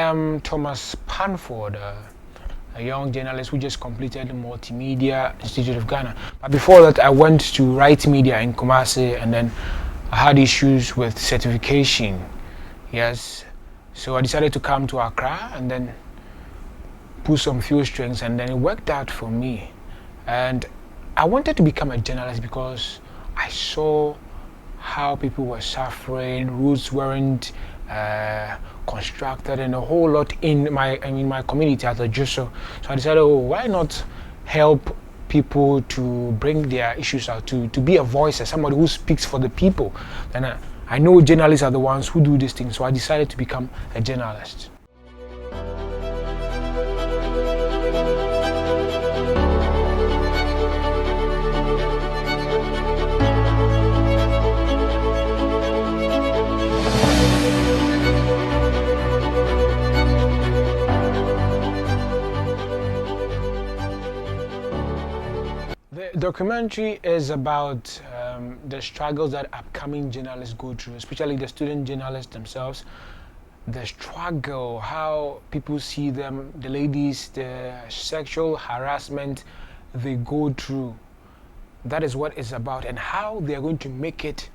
am Thomas Panford, a young journalist who just completed the Multimedia Institute of Ghana. But before that, I went to Write Media in Kumasi, and then I had issues with certification. Yes, so I decided to come to Accra and then put some few strings, and then it worked out for me. And I wanted to become a journalist because I saw how people were suffering, roads weren't constructed, and a whole lot in my community as a Juso. So I decided, oh, why not help people to bring their issues out, to be a voice, as somebody who speaks for the people. And I know journalists are the ones who do these things, so I decided to become a journalist. The documentary is about the struggles that upcoming journalists go through, especially the student journalists themselves. The struggle, how people see them, the ladies, the sexual harassment they go through. That is what it's about, and how they are going to make it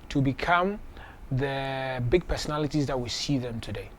to become the big personalities that we see them today.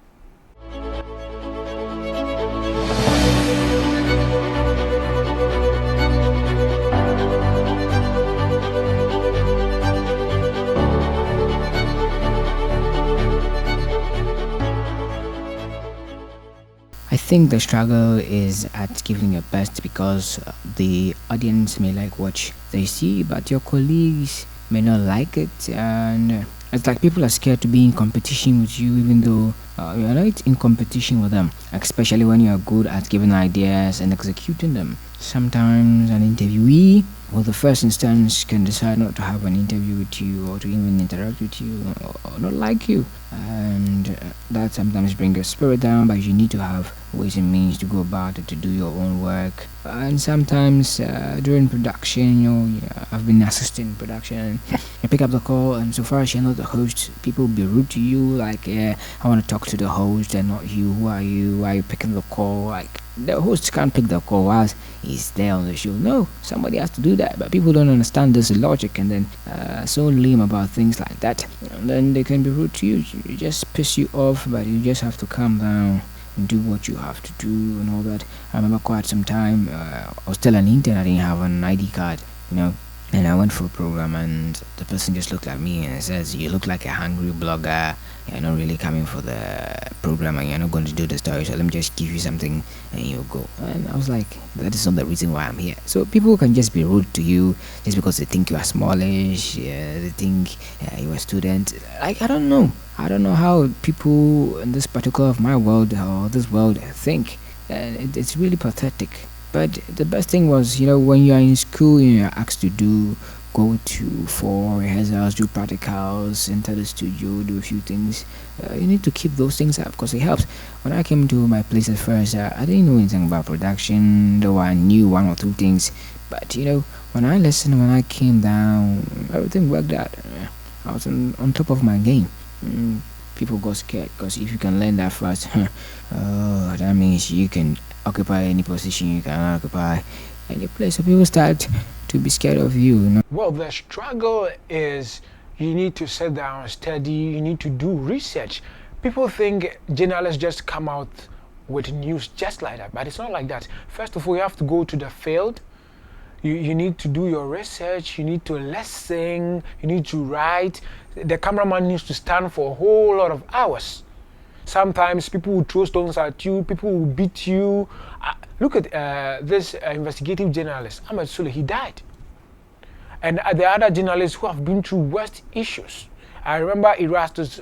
I think the struggle is at giving your best because the audience may like what they see, but your colleagues may not like it, and it's like people are scared to be in competition with you, even though you're not in competition with them, especially when you're good at giving ideas and executing them. Sometimes an interviewee, well, the first instance can decide not to have an interview with you or to even interact with you or not like you, and that sometimes brings your spirit down, but you need to have ways and means to go about it, to do your own work. And sometimes during production, I've been assisting production, you pick up the call, and so far as you're not the host, people will be rude to you, like, I want to talk to the host and not you. Who are you? Why are you picking the call? Like, the host can't pick the call whilst he's there on the show. No, somebody has to do that, but people don't understand this logic, and then so lame about things like that, and then they can be rude to you. It just piss you off, but you just have to calm down and do what you have to do and all that. I remember quite some time, I was still an intern, I didn't have an ID card, and I went for a program, and the person just looked at me and says, "You look like a hungry blogger. You're not really coming for the program, and you're not going to do the story, so let me just give you something and you'll go." And I was like, that is not the reason why I'm here. So people can just be rude to you just because they think you are smallish, they think you're a student. Like, I don't know how people in this particular of my world or this world think, and it's really pathetic. But the best thing was, when you are in school, you're asked to go for rehearsals, do practicals, enter the studio, do a few things. You need to keep those things up because it helps. When I came to my place at first, I didn't know anything about production, though I knew one or two things. But when I listened, when I came down, everything worked out. I was on top of my game. People got scared because if you can learn that fast, that means you can occupy any position you can occupy any place. So people start to be scared of you. Well, the struggle is you need to sit down, study, you need to do research. People think journalists just come out with news just like that, but it's not like that. First of all, you have to go to the field. You need to do your research, you need to listen, you need to write. The cameraman needs to stand for a whole lot of hours. Sometimes people will throw stones at you, people will beat you. Look at this investigative journalist, Ahmed Sule, he died. And the other journalists who have been through worst issues. I remember Erastus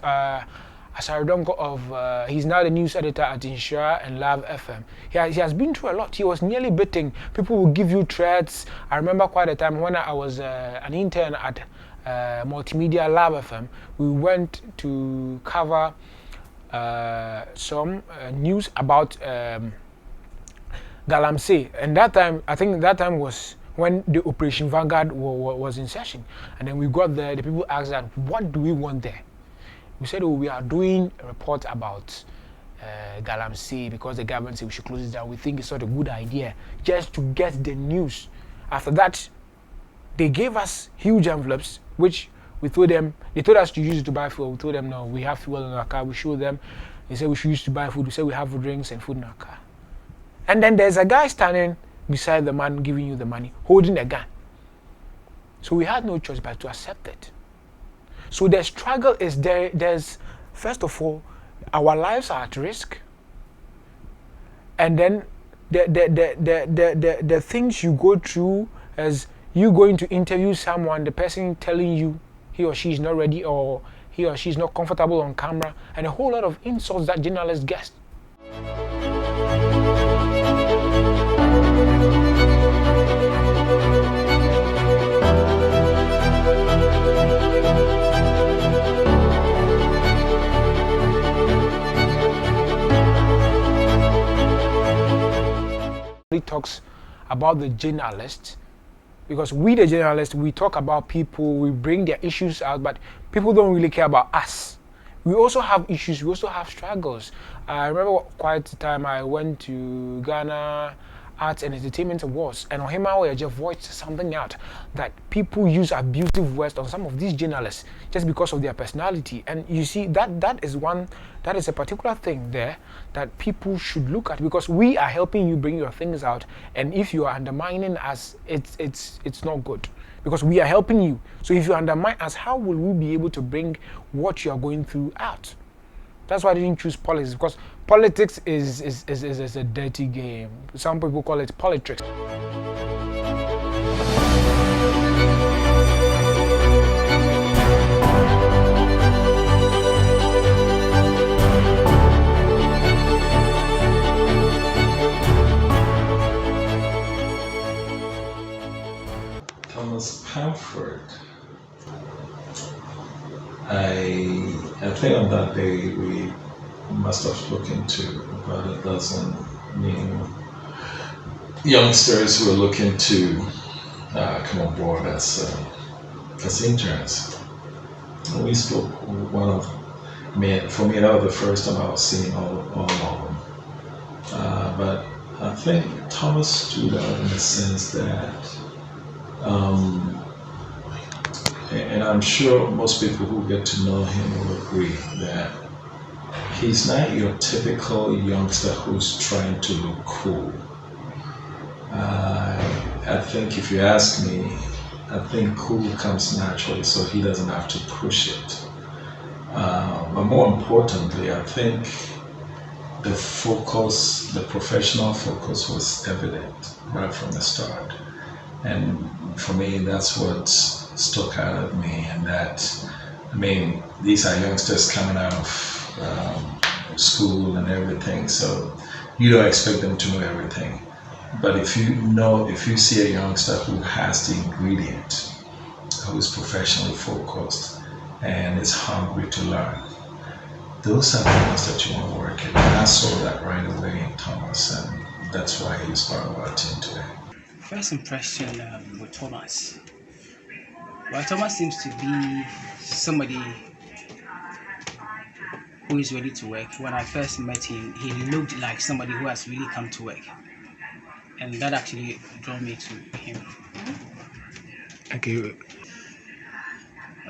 Asaridonko he's now the news editor at Insura and Love FM. He has been through a lot. He was nearly beaten. People will give you threats. I remember quite a time when I was an intern at Multimedia Love FM. We went to cover some news about Galamsey, and I think that time was when the Operation Vanguard was in session. And then we got there, the people asked that, what do we want there? We said, oh, we are doing a report about Galamsey, because the government said we should close it down. We think it's not a good idea just to get the news. After that, they gave us huge envelopes, which we told them, they told us to use it to buy food. We told them, no, we have fuel in our car. We showed them. They said we should use it to buy food. We said we have drinks and food in our car. And then there's a guy standing beside the man giving you the money, holding a gun. So we had no choice but to accept it. So the struggle is there. There's, first of all, our lives are at risk. And then the things you go through as you going to interview someone, the person telling you he or she is not ready or he or she is not comfortable on camera, and a whole lot of insults that journalists get. Talks about the journalists, because we the journalists, we talk about people, we bring their issues out, but people don't really care about us. We also have issues, we also have struggles. I remember quite the time I went to Ghana Arts and Entertainment Awards, and Ohima just voiced something out that people use abusive words on some of these journalists just because of their personality. And you see that is a particular thing there that people should look at, because we are helping you bring your things out, and if you are undermining us, it's not good, because we are helping you. So if you undermine us, how will we be able to bring what you are going through out? That's why I didn't choose politics, because politics is a dirty game. Some people call it politics. Thomas Pamford. I think on that day we must have looked into about a dozen new youngsters who are looking to come on board as interns. And we spoke one of for me that was the first time I was seeing all of them. But I think Thomas stood out in the sense that and I'm sure most people who get to know him will agree that he's not your typical youngster who's trying to look cool. I think if you ask me, I think cool comes naturally, so he doesn't have to push it. But more importantly, I think the focus, the professional focus was evident right from the start. And for me, that's what stuck out of me, and that, I mean, these are youngsters coming out of school and everything, so you don't expect them to know everything. But if you see a youngster who has the ingredient, who is professionally focused and is hungry to learn, those are the ones that you want to work with. And I saw that right away in Thomas, and that's why he's part of our team today. First impression with Thomas. Well, Thomas seems to be somebody who is ready to work. When I first met him, he looked like somebody who has really come to work, and that actually drew me to him.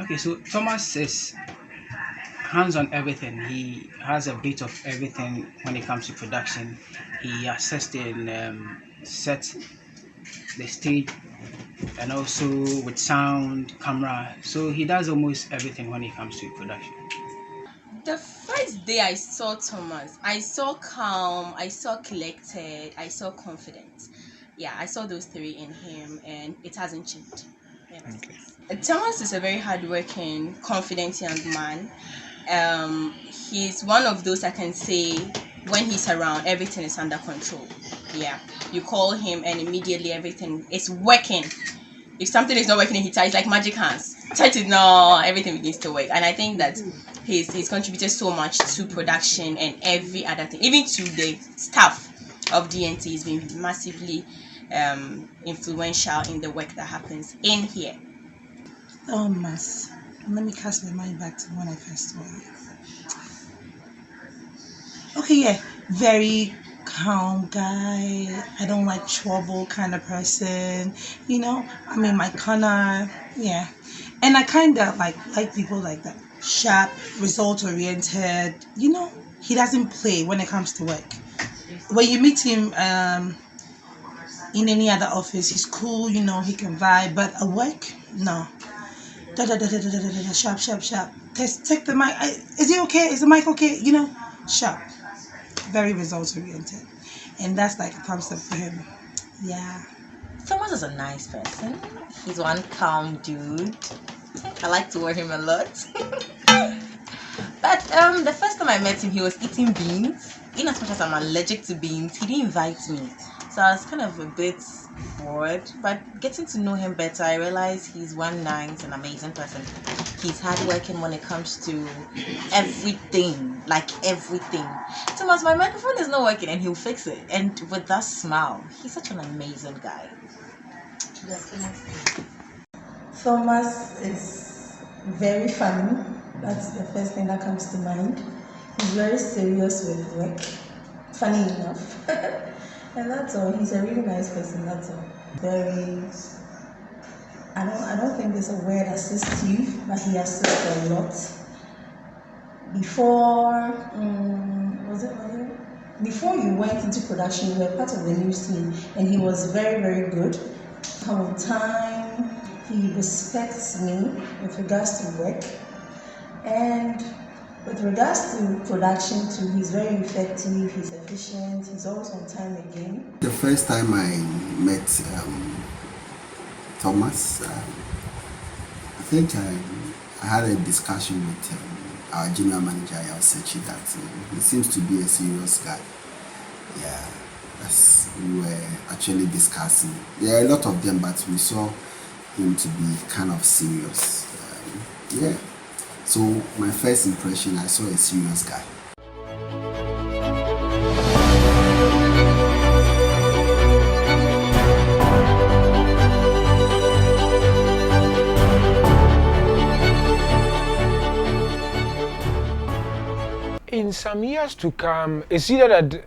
Okay, so Thomas is hands on everything. He has a bit of everything when it comes to production. He assists in set, the stage, and also with sound, camera. So he does almost everything when it comes to production. The first day I saw Thomas, I saw calm, I saw collected, I saw confident. Yeah, I saw those three in him, and it hasn't changed. Okay. Thomas is a very hardworking, confident young man. He's one of those I can say, when he's around, everything is under control. Yeah, you call him and immediately everything is working. If something is not working, he ties like magic hands. Touch it now, everything begins to work. And I think that he's contributed so much to production and every other thing, even to the staff of DNT. He's been massively influential in the work that happens in here. Thomas, let me cast my mind back to when I first saw you. Okay, yeah, very calm guy. I don't like trouble kind of person. I'm in my corner. Yeah, and I kind of like people like that. Sharp, result oriented. He doesn't play when it comes to work. When you meet him in any other office, he's cool. He can vibe. But at work, no. Da da da da da da da da. Sharp, sharp, sharp. Take the mic. Is it okay? Is the mic okay? Sharp. Very results oriented, and that's like a concept for him. Yeah. Thomas is a nice person. He's one calm dude. I like to wear him a lot. But the first time I met him, he was eating beans. In as much as I'm allergic to beans, he didn't invite me. So I was kind of a bit bored. But getting to know him better, I realized he's one nice and amazing person. He's hardworking when it comes to everything, like everything. Thomas, my microphone is not working and he'll fix it. And with that smile, he's such an amazing guy. Thomas is very funny. That's the first thing that comes to mind. He's very serious with work. Funny enough. And that's all. He's a really nice person, that's all. Very I don't think there's a word assist you, but he assists a lot. Before you went into production, you were part of the news team, and he was very, very good. Come time, he respects me with regards to work, and with regards to production too, he's very effective, he's efficient, he's always on time again. The first time I met Thomas, I think I had a discussion with our general manager, Sechi, that he seems to be a serious guy. Yeah, as we were actually discussing. There are a lot of them, but we saw him to be kind of serious. Yeah. So my first impression, I saw a serious guy. In some years to come, it's either that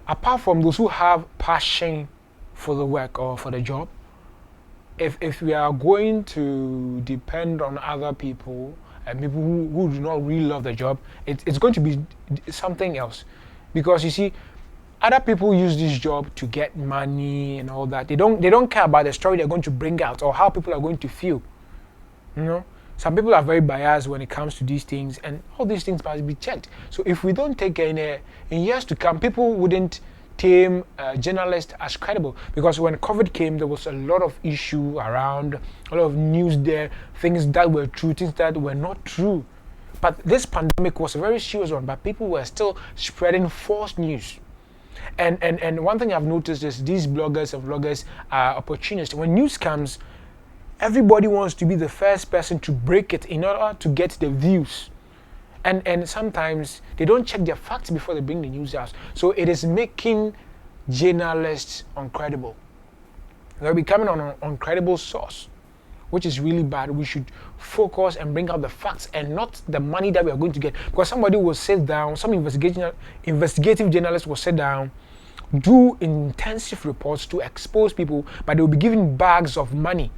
apart from those who have passion for the work or for the job, if we are going to depend on other people and people who do not really love the job, it's going to be something else. Because you see, other people use this job to get money and all that. They don't care about the story they're going to bring out or how people are going to feel. Some people are very biased when it comes to these things, and all these things must be checked. So if we don't take in years to come, people wouldn't deem journalists as credible, because when COVID came, there was a lot of issue around, a lot of news there, things that were true, things that were not true. But this pandemic was a very serious one, but people were still spreading false news. And one thing I've noticed is these bloggers and vloggers are opportunists. When news comes, everybody wants to be the first person to break it in order to get the views. And sometimes they don't check their facts before they bring the news out. So it is making journalists uncredible. They're becoming an uncredible source, which is really bad. We should focus and bring out the facts and not the money that we are going to get. Because somebody will sit down, some investigative journalists will sit down, do intensive reports to expose people, but they will be given bags of money,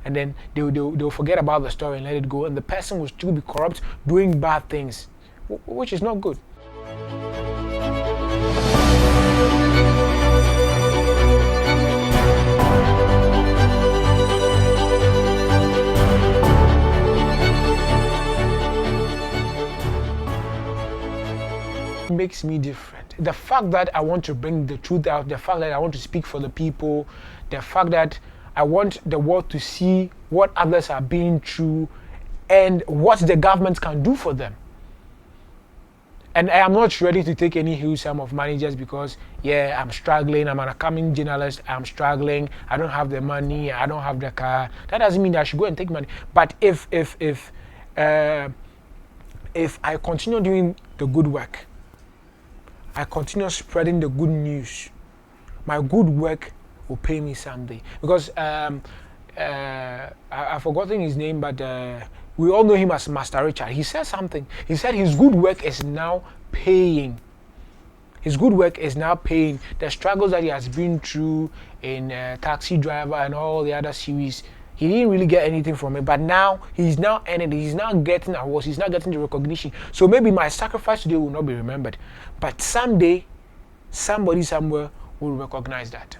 and then they'll forget about the story and let it go, and the person will still be corrupt, doing bad things, which is not good. It makes me different. The fact that I want to bring the truth out, the fact that I want to speak for the people, the fact that I want the world to see what others are being through and what the government can do for them. And I am not ready to take any huge sum of money just because, I'm struggling, I'm an upcoming journalist, I'm struggling, I don't have the money, I don't have the car. That doesn't mean that I should go and take money. But if I continue doing the good work, I continue spreading the good news, my good work will pay me someday. Because I've forgotten his name, but we all know him as Master Richard. He said something. He said his good work is now paying. His good work is now paying. The struggles that he has been through in Taxi Driver and all the other series, he didn't really get anything from it. But now he's now earning it. He's now getting awards. He's now getting the recognition. So maybe my sacrifice today will not be remembered, but someday, somebody somewhere will recognize that.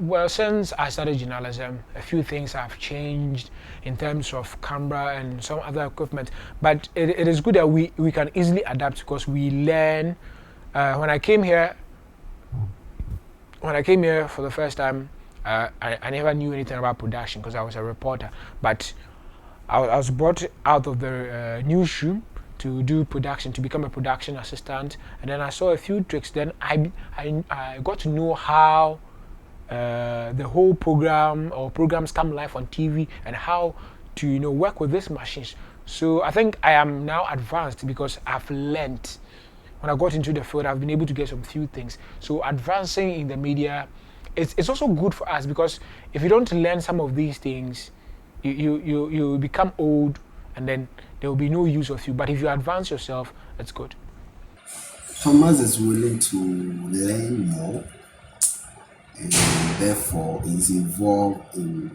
Well, since I started journalism, a few things have changed in terms of camera and some other equipment. But it is good that we can easily adapt because we learn. When I came here for the first time, I never knew anything about production because I was a reporter. But I was brought out of the newsroom to do production, to become a production assistant, and then I saw a few tricks. Then I got to know how the whole program or programs come live on TV and how to work with these machines. So I think I am now advanced because I've learned. When I got into the field, I've been able to get some few things. So advancing in the media, it's also good for us because if you don't learn some of these things, you become old and then there will be no use of you. But if you advance yourself, that's good. Thomas is willing to learn more and therefore is involved in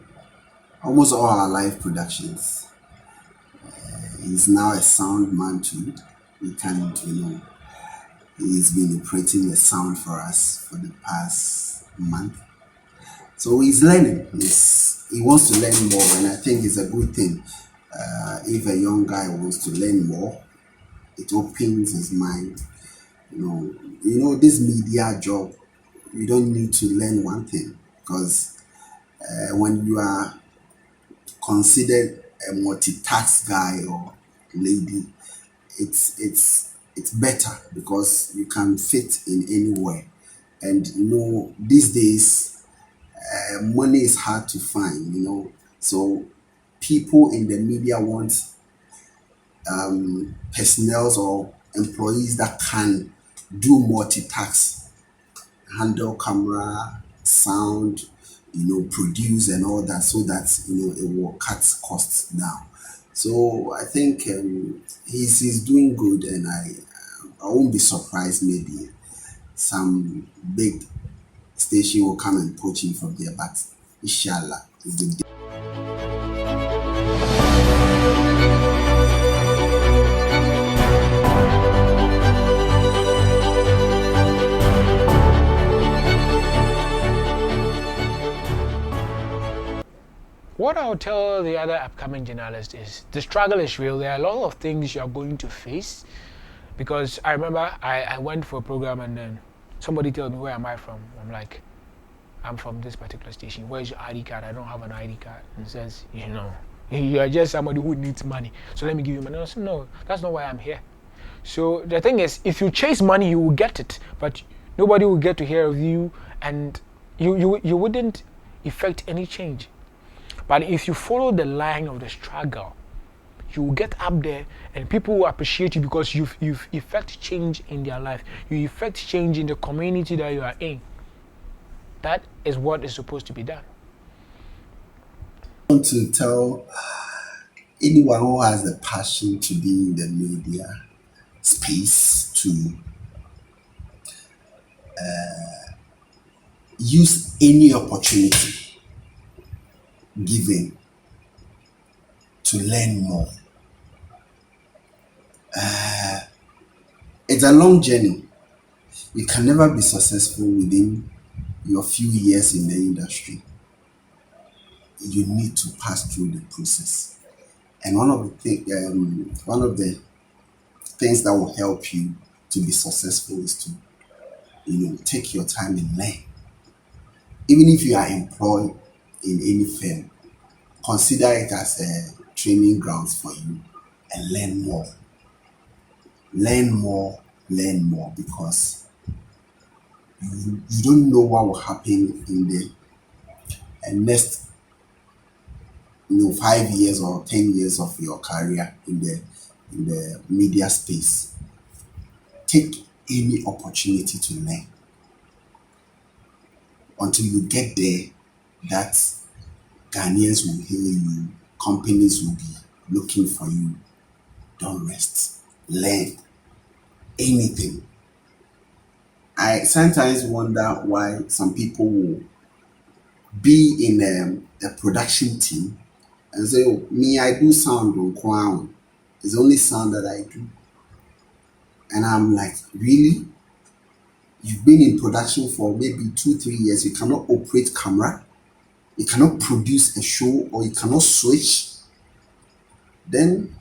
almost all our live productions. He's now a sound man too. He's been operating the sound for us for the past month. So he's learning. He wants to learn more, and I think it's a good thing. If a young guy wants to learn more, it opens his mind. This media job, you don't need to learn one thing because when you are considered a multitask guy or lady, it's better because you can fit in anywhere. And these days money is hard to find. So people in the media want personnel or employees that can do multitask, handle camera, sound, produce and all that, so that it will cut costs down. So I think he's doing good, and I won't be surprised maybe some big station will come and poach him from there, but inshallah it's the day. What I'll tell the other upcoming journalists is the struggle is real. There are a lot of things you are going to face because I remember I went for a program and then somebody told me, where am I from? I'm like, I'm from this particular station. Where's your ID card? I don't have an ID card. And says, you are just somebody who needs money. So let me give you money. I said, no, that's not why I'm here. So the thing is, if you chase money, you will get it, but nobody will get to hear of you, and you wouldn't effect any change. But if you follow the line of the struggle, you will get up there and people will appreciate you because you've effect change in their life. You effect change in the community that you are in. That is what is supposed to be done. I want to tell anyone who has the passion to be in the media space to use any opportunity given to learn more. It's a long journey. You can never be successful within your few years in the industry. You need to pass through the process. And one of the things that will help you to be successful is to take your time and learn. Even if you are employed in any firm, consider it as a training grounds for you and learn more. Learn more, because you don't know what will happen in the next 5 years or 10 years of your career in the media space. Take any opportunity to learn until you get there. That Ghanaians will hail you, companies will be looking for you. Don't rest. Learn anything. I sometimes wonder why some people will be in a production team and say, oh, me, I do sound on crown. It's the only sound that I do. And I'm like, really? You've been in production for maybe 2, 3 years. You cannot operate camera. You cannot produce a show, or you cannot switch. Then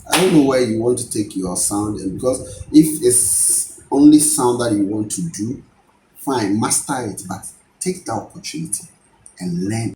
I don't know where you want to take your sound. And because if it's only sound that you want to do, fine, master it, but take the opportunity and learn